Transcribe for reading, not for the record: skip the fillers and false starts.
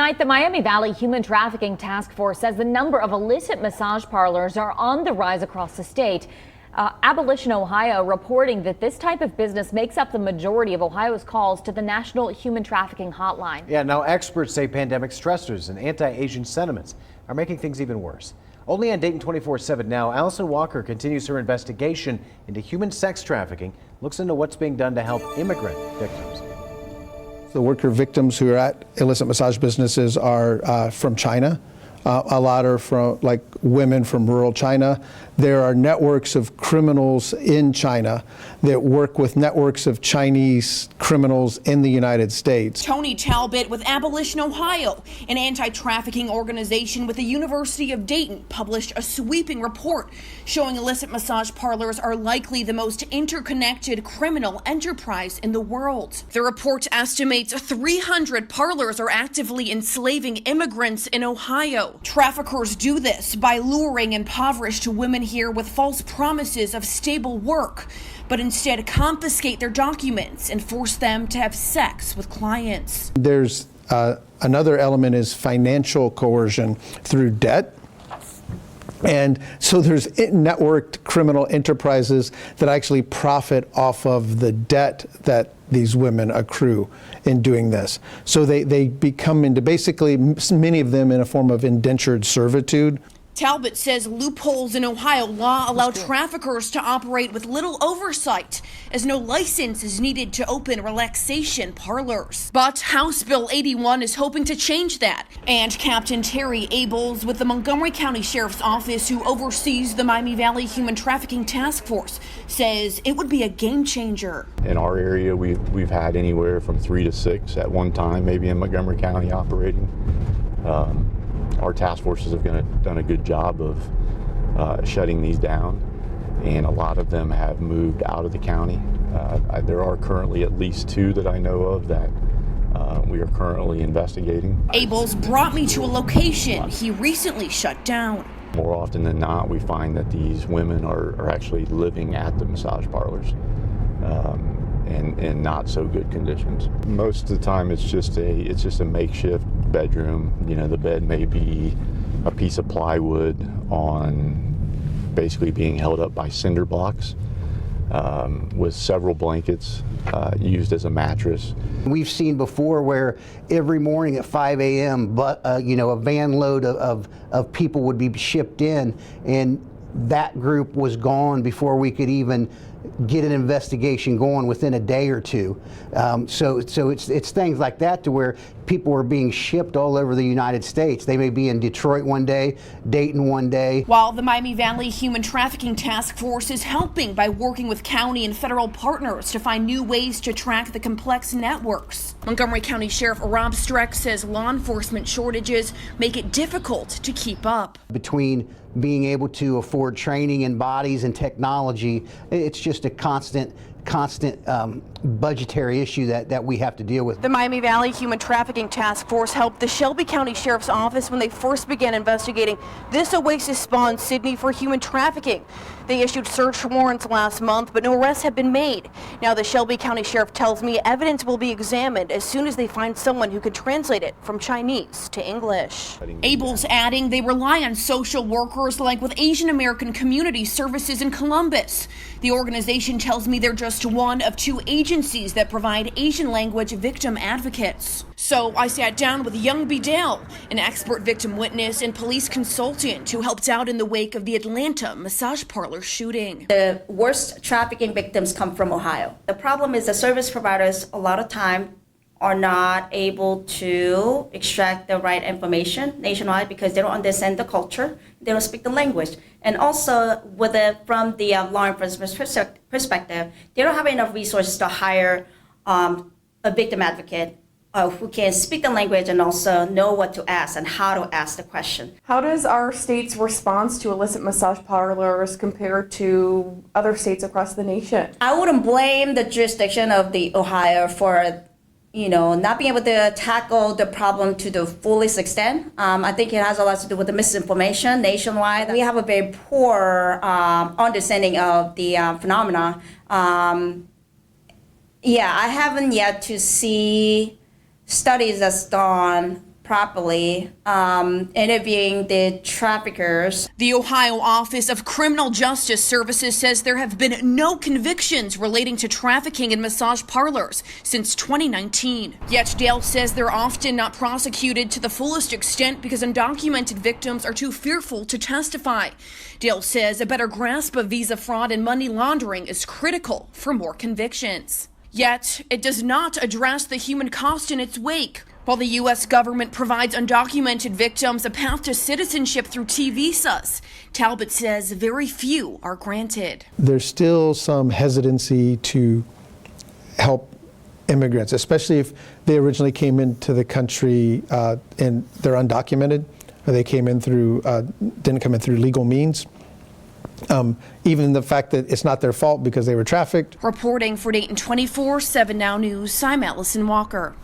Tonight, the Miami Valley Human Trafficking Task Force says the number of illicit massage parlors are on the rise across the state. Abolition Ohio reporting that this type of business makes up the majority of Ohio's calls to the National Human Trafficking Hotline. Yeah, now experts say pandemic stressors and anti-Asian sentiments are making things even worse. Only on Dayton 24/7 now, Allison Walker continues her investigation into human sex trafficking, looks into what's being done to help immigrant victims. The worker victims who are at illicit massage businesses are from China. A lot are from like women from rural China. There are networks of criminals in China that work with networks of Chinese criminals in the United States. Tony Talbot with Abolition Ohio, an anti-trafficking organization with the University of Dayton, published a sweeping report showing illicit massage parlors are likely the most interconnected criminal enterprise in the world. The report estimates 300 parlors are actively enslaving immigrants in Ohio. Traffickers do this by luring impoverished women here with false promises of stable work, but instead confiscate their documents and force them to have sex with clients. There's another element is financial coercion through debt. And so there's networked criminal enterprises that actually profit off of the debt that these women accrue in doing this. So they become into basically, many of them in a form of indentured servitude. Talbot says loopholes in Ohio law allow traffickers to operate with little oversight, as no license is needed to open relaxation parlors. But House Bill 81 is hoping to change that. And Captain Terry Abels with the Montgomery County Sheriff's Office, who oversees the Miami Valley Human Trafficking Task Force, says it would be a game changer. In our area, we've had anywhere from 3 to 6 at one time, maybe in Montgomery County operating. Our task forces have done a good job of shutting these down, and a lot of them have moved out of the county. There are currently at least 2 that I know of that we are currently investigating. Abels brought me to a location he recently shut down. More often than not, we find that these women are actually living at the massage parlors in not so good conditions. Most of the time it's just a makeshift bedroom. You know, the bed may be a piece of plywood on basically being held up by cinder blocks with several blankets used as a mattress. We've seen before where every morning at 5 a.m. a van load of people would be shipped in, and that group was gone before we could even get an investigation going within a day or two. So it's things like that to where people are being shipped all over the United States. They may be in Detroit one day, Dayton one day. While the Miami Valley Human Trafficking Task Force is helping by working with county and federal partners to find new ways to track the complex networks, Montgomery County Sheriff Rob Streck says law enforcement shortages make it difficult to keep up. Between being able to afford training in bodies and technology, it's just a constant budgetary issue that we have to deal with. The Miami Valley Human Trafficking Task Force helped the Shelby County Sheriff's Office when they first began investigating this Oasis spa in Sydney for human trafficking. They issued search warrants last month, but no arrests have been made. Now the Shelby County Sheriff tells me evidence will be examined as soon as they find someone who can translate it from Chinese to English. Abels adding they rely on social workers like with Asian American Community Services in Columbus. The organization tells me they're just one of 2 agencies that provide Asian language victim advocates. So I sat down with Young Bedell, an expert victim witness and police consultant who helped out in the wake of the Atlanta massage parlor shooting. The worst trafficking victims come from Ohio. The problem is the service providers a lot of time are not able to extract the right information nationwide because they don't understand the culture, they don't speak the language. And also from the law enforcement perspective, they don't have enough resources to hire a victim advocate who can speak the language and also know what to ask and how to ask the question. How does our state's response to illicit massage parlors compare to other states across the nation? I wouldn't blame the jurisdiction of the Ohio for not being able to tackle the problem to the fullest extent. I think it has a lot to do with the misinformation nationwide. We have a very poor understanding of the phenomena. I haven't yet to see studies that's done properly, interviewing the traffickers. The Ohio Office of Criminal Justice Services says there have been no convictions relating to trafficking in massage parlors since 2019. Yet Dale says they're often not prosecuted to the fullest extent because undocumented victims are too fearful to testify. Dale says a better grasp of visa fraud and money laundering is critical for more convictions. Yet, it does not address the human cost in its wake. While the U.S. government provides undocumented victims a path to citizenship through T visas, Talbot says very few are granted. There's still some hesitancy to help immigrants, especially if they originally came into the country and they're undocumented, or they came in through, didn't come in through legal means. Even the fact that it's not their fault because they were trafficked. Reporting for Dayton 24/7 Now News, I'm Allison Walker.